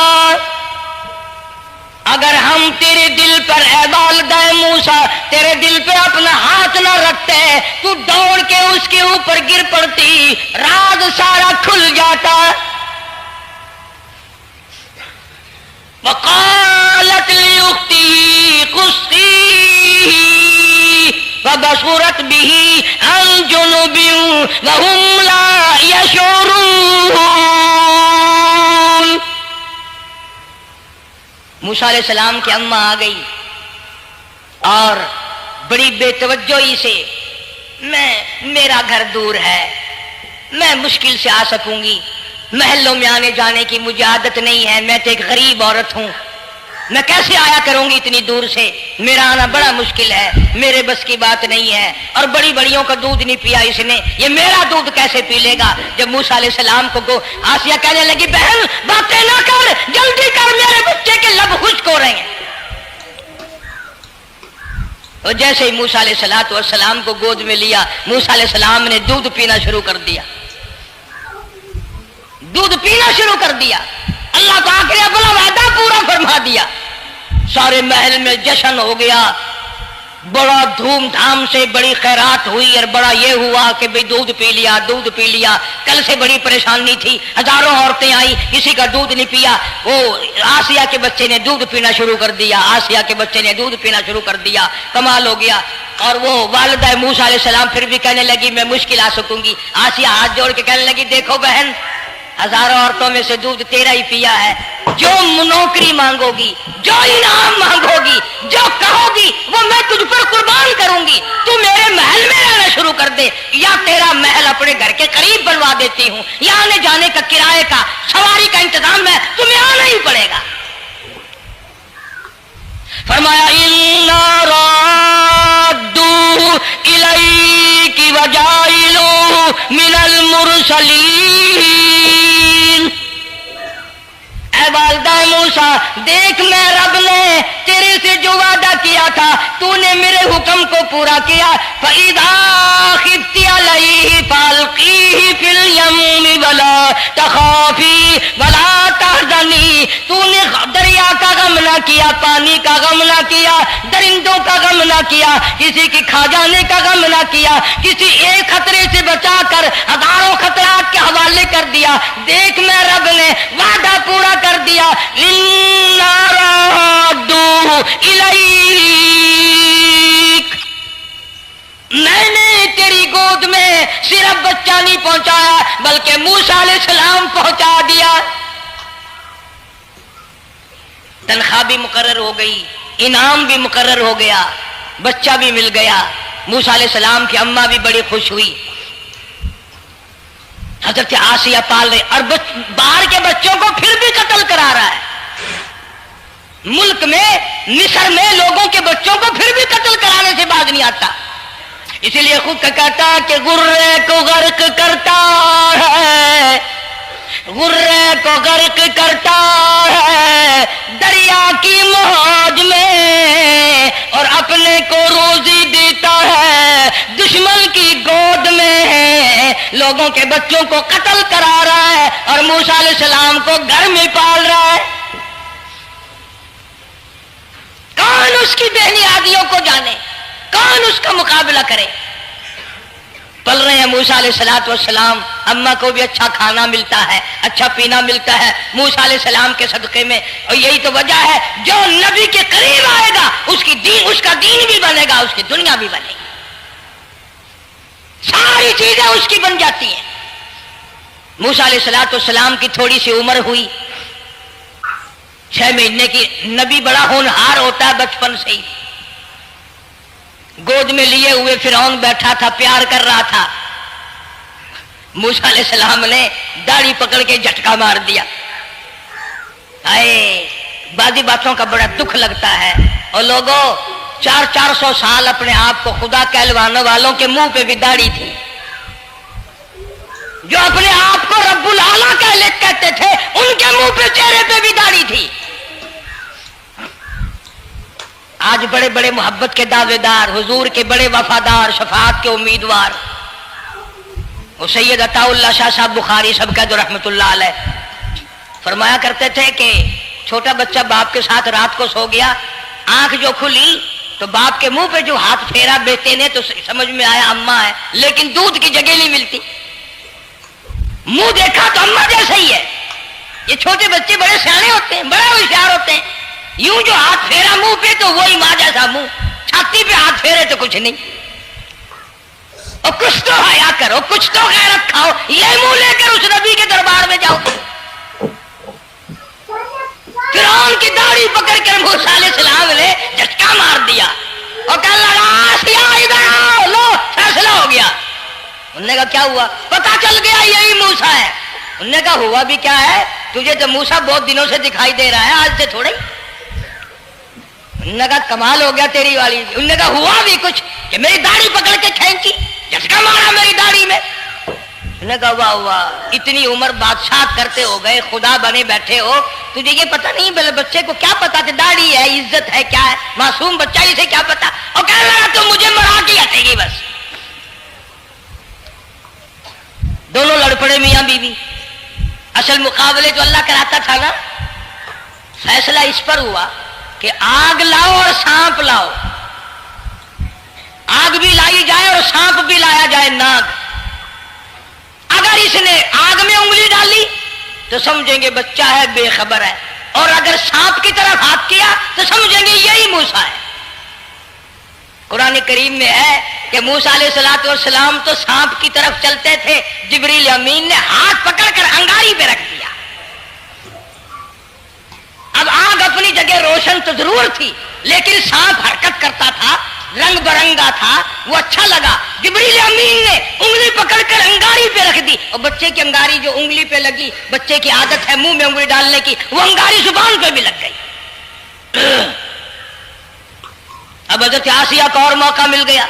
اگر ہم تیرے دل پر اے والدہ موسیٰ تیرے دل پہ اپنا ہاتھ نہ رکھتے تو دوڑ کے اس کے اوپر گر پڑتی, راز سارا کھل جاتا. وقالت لاختي قصيه فبصرت به عن جنب وهم لا يشعرون. موسیٰ علیہ السلام کی اماں آ گئی اور بڑی بے توجہی سے میرا گھر دور ہے, میں مشکل سے آ سکوں گی, محلوں میں آنے جانے کی مجھے عادت نہیں ہے, میں تو ایک غریب عورت ہوں, میں کیسے آیا کروں گی اتنی دور سے, میرا آنا بڑا مشکل ہے, میرے بس کی بات نہیں ہے. اور بڑی بڑیوں کا دودھ نہیں پیا اس نے, یہ میرا دودھ کیسے پی لے گا. جب موسیٰ علیہ السلام کو آسیہ کہنے لگی بہن باتیں نہ کر, جلدی کر, میرے بچے کے لب خشک ہو رہے ہیں. اور جیسے ہی موسیٰ علیہ السلام کو گود میں لیا, موسیٰ علیہ السلام نے دودھ پینا شروع کر دیا, دودھ پینا شروع کر دیا. اللہ پاک نے اپنا وعدہ پورا فرما دیا. سارے محل میں جشن ہو گیا, बड़ा धूमधाम से बड़ी खैरात हुई और बड़ा ये हुआ कि भाई दूध पी लिया। कल से बड़ी परेशानी थी, हजारों औरतें आई, किसी का दूध नहीं पिया। वो आसिया के बच्चे ने दूध पीना शुरू कर दिया, कमाल हो गया। और वो वालिदा मूसा अलैहिस्सलाम फिर भी कहने लगी मैं मुश्किल आ सकूंगी। आसिया हाथ जोड़ के कहने लगी देखो बहन, हजारों औरतों में से दूध तेरा ही पिया है। जो नौकरी मांगोगी, जो इनाम मांगोगी, जो कहोगी वो मैं तुझ पर कुर्बान करूंगी। तू मेरे महल में रहना शुरू कर दे, या तेरा महल अपने घर के करीब बनवा देती हूँ, या आने जाने का किराए का सवारी का इंतजाम है, तुम्हें आना ही पड़ेगा। फरमाया इन्ना राद्दू इलैकी वजाइलू मिनल मुरसलीन। ऐ वालिदा मूसा, देख मैं रब ने तेरे से जो वादा किया था तूने मेरे हुक्म को पूरा किया। फइज़ा खिफ्ती अलैहि फअल्क़ीहि फिल यम्मि वला तख़ाफ़ी वला तहज़नी। तूने दरिया का गम ना किया, पानी का गम ना किया, दरिंदों का गम ना किया, किसी की खा जाने का गम ना किया, किसी एक खतरे से बचाकर हजारों खतरात के हवाले कर दिया। देख मैं रब ने वादा पूरा कर दिया। इन्ना राद्दू इलैक, मैंने तेरी गोद में सिर्फ बच्चा नहीं पहुंचाया बल्कि मूसा अलैहिस्सलाम पहुंचा दिया। तनख्वाह भी मुकर्रर हो गई, इनाम भी मुकर्रर हो गया, बच्चा भी मिल गया। मूसा अलैहिस्सलाम की अम्मा भी बड़ी खुश हुई। हजरत आसिया पाल रहे और बाहर के बच्चों को फिर भी कत्ल करा रहा है। मुल्क में मिस्र में लोगों के बच्चों को फिर भी कत्ल कराने से बाज नहीं आता। इसीलिए खुद कहता कि गुर्रे को गर्क करता है, गुर्रे को गर्क करता है दरिया की मौज में, और अपने को रोजी देता है दुश्मन की गोद में। लोगों के बच्चों को कत्ल करा रहा है और मूसा अलैहिस्सलाम को घर में पाल रहा है। कौन उसकी बेनियादियों को जाने, कौन उसका मुकाबला करे। पल रहे हैं मूसा अलैहिस्सलाम, अम्मा को भी अच्छा खाना मिलता है, अच्छा पीना मिलता है मूसा अलैहिस्सलाम के सदक़े में। और यही तो वजह है जो नबी के करीब आएगा उसका दीन भी बनेगा, उसकी दुनिया भी बनेगी, सारी चीजें उसकी बन जाती हैं। मूसा अलैहिस्सलाम की थोड़ी सी उम्र हुई, 6 महीने की। नबी बड़ा होनहार होता है बचपन से ही। गोद में लिए हुए फिरौन बैठा था, प्यार कर रहा था। मूसा अलैहिस्सलाम ने दाढ़ी पकड़ के झटका मार दिया। आए बादी बातों का बड़ा दुख लगता है। और लोगों 400 साल अपने आप को खुदा कहलवाने वालों के मुंह पे भी दाढ़ी थी, जो अपने आप को रब्बुल आला कहते थे उनके मुंह पे चेहरे पे भी दाढ़ी थी। आज बड़े बड़े मोहब्बत के दावेदार, हुजूर के बड़े वफादार, शफाअत के उम्मीदवार, वो सैयद अताउल्लाह शाह साहब बुखारी सबका जो रहमतुल्लाह अलैह फरमाया करते थे कि छोटा बच्चा बाप के साथ रात को सो गया, आंख जो खुली तो बाप के मुंह पे जो हाथ फेरा बेटे ने तो समझ में आया अम्मा है, लेकिन दूध की जगह नहीं मिलती। मुंह देखा तो अम्मा जैसा ही है। ये छोटे बच्चे बड़े सियाने होते हैं, बड़े होशियार होते हैं। यूं जो हाथ फेरा मुंह पे तो वही माँ जैसा मुंह, छाती पे हाथ फेरे तो कुछ नहीं। और कुछ तो हया करो, कुछ तो गैरत खाओ, ये मुंह लेकर उस नबी के दरबार में जाओ। फिरौन की दाढ़ी पकड़ कर मूसा अलैहिस्सलाम ने झटका मार दिया और कहने लगा आसिया इधर आओ, लो फैसला हो गया। उन्होंने कहा क्या हुआ? पता चल गया यही मूसा है। उन्होंने कहा हुआ भी क्या है, तुझे तो मूसा बहुत दिनों से दिखाई दे रहा है, आज से थोड़ा ही। उन्होंने कहा कमाल हो गया तेरी वाली। उन्होंने कहा हुआ भी कुछ कि मेरी दाढ़ी पकड़ के खींची, झटका मारा मेरी दाढ़ी में। उन्होंने कहा वाह वाह, इतनी उम्र बादशाह करते हो गए, खुदा बने बैठे हो, तुझे ये पता नहीं? बच्चे को क्या पता था दाढ़ी है, इज्जत है, क्या है? मासूम बच्चा, इसे क्या पता? और कहने लगा तो मुझे मरा के हटेगी बस। दोनों लड़ पड़े मियां बीवी। असल मुकाबले जो अल्लाह कराता था ना, फैसला इस पर हुआ कि आग लाओ और सांप लाओ। आग भी लाई जाए और सांप भी लाया जाए नाग, अगर इसने आग में उंगली डाली तो समझेंगे बच्चा है, बेखबर है, और अगर सांप की तरफ हाथ किया तो समझेंगे यही मूसा है। कुरान करीम में है कि मूसा अलैहिस्सलातु वस्सलाम तो सांप की तरफ चलते थे, जिब्रील अमीन ने हाथ पकड़कर अंगारी पे रख दिया। अब आग अपनी जगह रोशन तो जरूर थी, लेकिन सांप हरकत करता था, रंग बिरंगा था, वो अच्छा लगा। जिब्रील अमीन ने उंगली पकड़कर अंगारी पे रख दी, और बच्चे की अंगारी जो उंगली पे लगी, बच्चे की आदत है मुंह में उंगली डालने की, वो अंगारी जुबान पे भी लग गई। अब हजरत आसिया को और मौका मिल गया,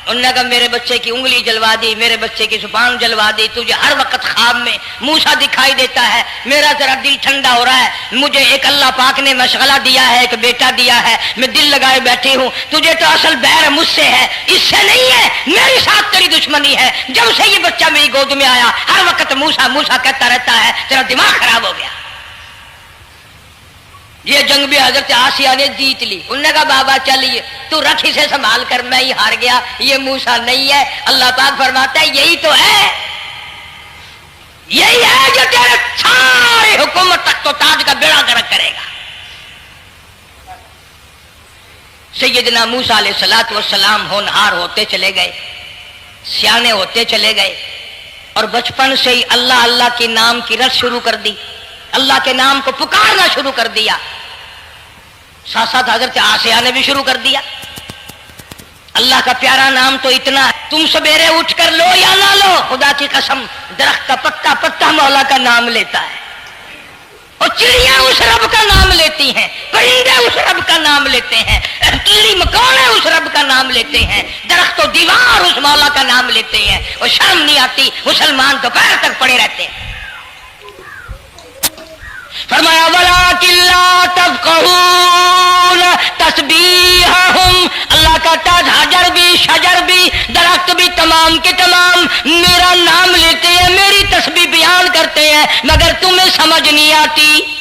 उन्होंने कहा मेरे बच्चे की उंगली जलवा दी, मेरे बच्चे की जुबान जलवा दी, तुझे हर वक्त ख्वाब में मूसा दिखाई देता है, मेरा जरा दिल ठंडा हो रहा है, मुझे एक अल्लाह पाक ने मशगला दिया है, एक बेटा दिया है, मैं दिल लगाए बैठी हूं, तुझे तो असल बैर मुझसे है, इससे नहीं है, मेरे साथ तेरी दुश्मनी है। जब से ये बच्चा मेरी गोद में आया हर वक्त मूसा मूसा कहता रहता है, तेरा दिमाग खराब हो गया। ये जंग भी हजरत आसिया ने जीत ली। उन्होंने कहा बाबा चलिए, तू रख इसे संभाल कर, मैं ही हार गया, ये मूसा नहीं है। अल्लाह पाक फरमाता है यही तो है, यही है जो तेरे सारे हुकूमत तक तो ताज का बेड़ा गर्क करेगा। सैयदना मूसा अलैहिस्सलातु वस्सलाम होनहार होते चले गए, सियाने होते चले गए, और बचपन से ही अल्लाह अल्लाह के नाम की रस शुरू कर दी, अल्लाह के नाम को पुकारना शुरू कर दिया। साथ साथ हजरत आसिया ने भी शुरू कर दिया। अल्लाह का प्यारा नाम तो इतना है, तुम सवेरे उठकर लो या ना लो, खुदा की कसम दरख्त का पत्ता पत्ता मौला का नाम लेता है, और चिड़िया उस रब का नाम लेती हैं, परिंदे उस रब का नाम लेते हैं, कीड़ी मकोड़े उस रब का नाम लेते हैं, दरख्त दीवार उस मौला का नाम लेते हैं, और शर्म नहीं आती, मुसलमान दोपहर तक पड़े रहते हैं। फरमाया वलाकिन ला तफ़क़हून तस्बीहहुम, अल्लाह का ताज हजर भी शजर भी दरख्त भी तमाम के तमाम मेरा नाम लेते हैं, मेरी तस्बीह बयान करते हैं, मगर तुम्हें समझ नहीं आती।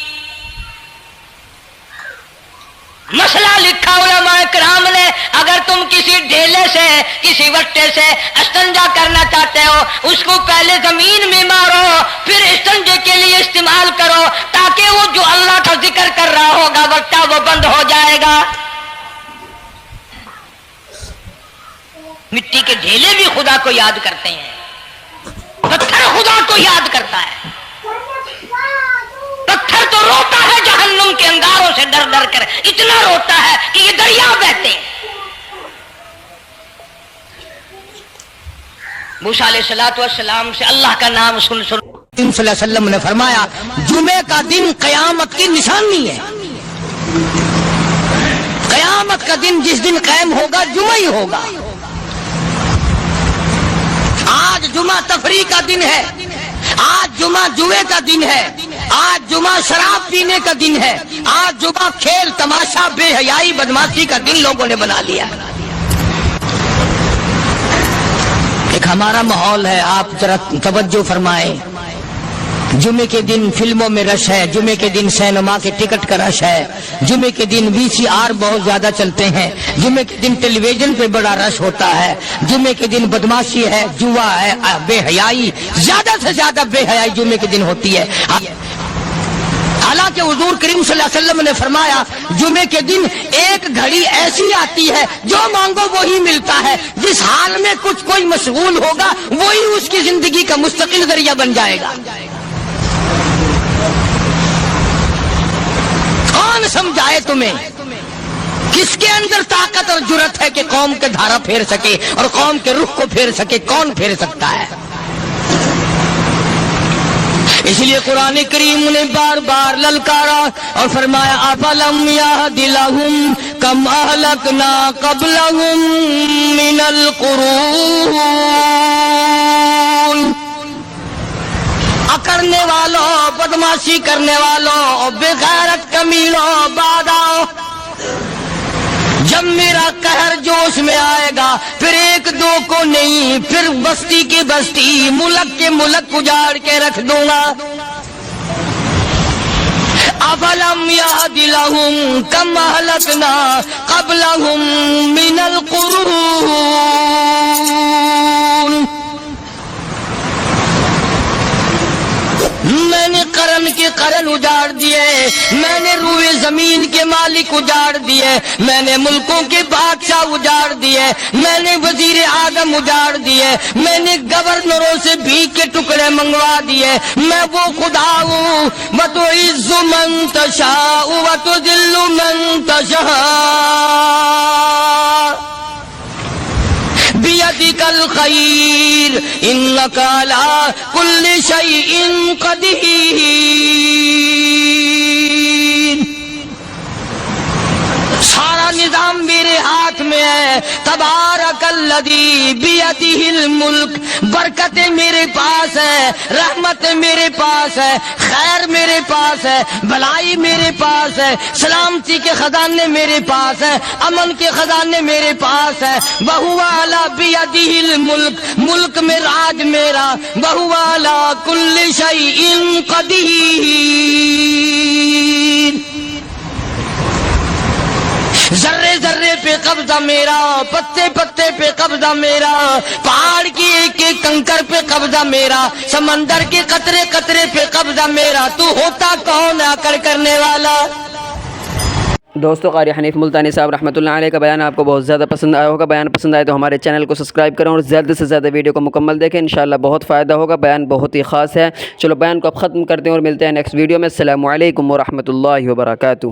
मसला लिखा उलमाए किराम ने, अगर तुम किसी ढेले से किसी वट्टे से इस्तिंजा करना चाहते हो, उसको पहले जमीन में मारो, फिर इस्तिंजे के लिए इस्तेमाल करो, ताकि वो जो अल्लाह का जिक्र कर रहा होगा वट्टा वो बंद हो जाएगा। मिट्टी के ढेले भी खुदा को याद करते हैं, पत्थर खुदा को याद करता है, पत्थर तो रोता है जहन्नुम के अंगारों से डर डर कर, इतना रोता है कि ये दरिया बहते हैं। मूसा अलैहिस्सलातु वस्सलाम से अल्लाह का नाम सुन सुन सल्लल्लाहु अलैहि वसल्लम ने फरमाया जुमे का दिन कयामत की निशानी है। कयामत का दिन जिस दिन कायम होगा जुमा ही होगा। आज जुमा तफरी का दिन है, आज जुमा जुए का दिन है, आज जुमा शराब पीने का दिन है, आज जुमा खेल तमाशा बेहयाई बदमाशी का दिन लोगों ने बना लिया। एक हमारा माहौल है, आप जरा तवज्जो फरमाएं। जुमे के दिन फिल्मों में रश है, जुमे के दिन सिनेमा के टिकट का रश है, जुमे के दिन VCR बहुत ज्यादा चलते हैं, जुमे के दिन टेलीविजन पे बड़ा रश होता है, जुमे के दिन बदमाशी है, जुआ है, बेहयाई, ज्यादा से ज्यादा बेहयाई जुमे के दिन होती है। हालांकि हुजूर करीम सल्लल्लाहु अलैहि वसल्लम ने फरमाया जुमे के दिन एक घड़ी ऐसी आती है जो मांगो वही मिलता है, जिस हाल में कुछ कोई मशगूल होगा वही उसकी जिंदगी का मुस्तकिल जरिया बन जाएगा। कौन समझाए तुम्हें, किसके अंदर ताकत और जुर्रत है कि कौम के धारा फेर सके और कौम के रुख को फेर सके, कौन फेर सकता है। इसलिए कुरान करीम ने बार बार ललकारा और फरमाया अफलम यहदिलहुम कम अहलकना क़ब्लहुम मिनल कुरून, करने वालों, बदमाशी करने वालों, बेगैरत कमीनों, बादाओं, जब मेरा कहर जोश में आएगा फिर एक दो को नहीं, फिर बस्ती की बस्ती, मुल्क के मुल्क उजाड़ के रख दूंगा। افلم یہد لہم کم اہلکنا قبلہم من القرون میں نے قرن کے قرن اجاڑ دیے، میں نے روئے زمین کے مالک اجاڑ دیے، میں نے ملکوں کے بادشاہ اجاڑ دیے، میں نے وزیر اعظم اجاڑ دیے، میں نے گورنروں سے بھیک کے ٹکڑے منگوا دیے۔ میں وہ خدا ہوں وَتُعِزُّ مَن تَشَاءُ وَتُذِلُّ مَن تَشَاءُ بِيَدِكَ الْخَيْرُ إِنَّكَ عَلَى كُلِّ شَيْءٍ قَدِيرٌ۔ سارا نظام میرے ہاتھ میں ہے۔ تبارک الذی بیدہ الملک، برکتیں میرے پاس ہے، رحمت میرے پاس ہے، خیر میرے پاس ہے، بھلائی میرے پاس ہے، سلامتی کے خزانے میرے پاس ہے، امن کے خزانے میرے پاس ہے۔ وَهُوَ عَلَى بِيَدِهِ الْمُلْكُ، ملک میں راج میرا۔ وَهُوَ عَلَى كُلِّ شَيْءٍ قَدِيرٌ۔ ذرے ذرے پہ قبضہ میرا، پتے پتے پہ قبضہ میرا، پہاڑ کی ایک ایک کنکر پہ قبضہ میرا، سمندر کے قطرے قطرے پہ قبضہ میرا۔ تو ہوتا کون آ کر کرنے والا؟ دوستو قاری حنیف ملتانی صاحب رحمۃ اللہ علیہ کا بیان آپ کو بہت زیادہ پسند آیا ہوگا۔ بیان پسند آئے تو ہمارے چینل کو سبسکرائب کریں اور زیادہ سے زیادہ ویڈیو کو مکمل دیکھیں، انشاءاللہ بہت فائدہ ہوگا۔ بیان بہت ہی خاص ہے۔ چلو بیان کو اب ختم کرتے ہیں اور ملتے ہیں نیکسٹ ویڈیو میں۔ السلام علیکم ورحمۃ اللہ وبرکاتہ۔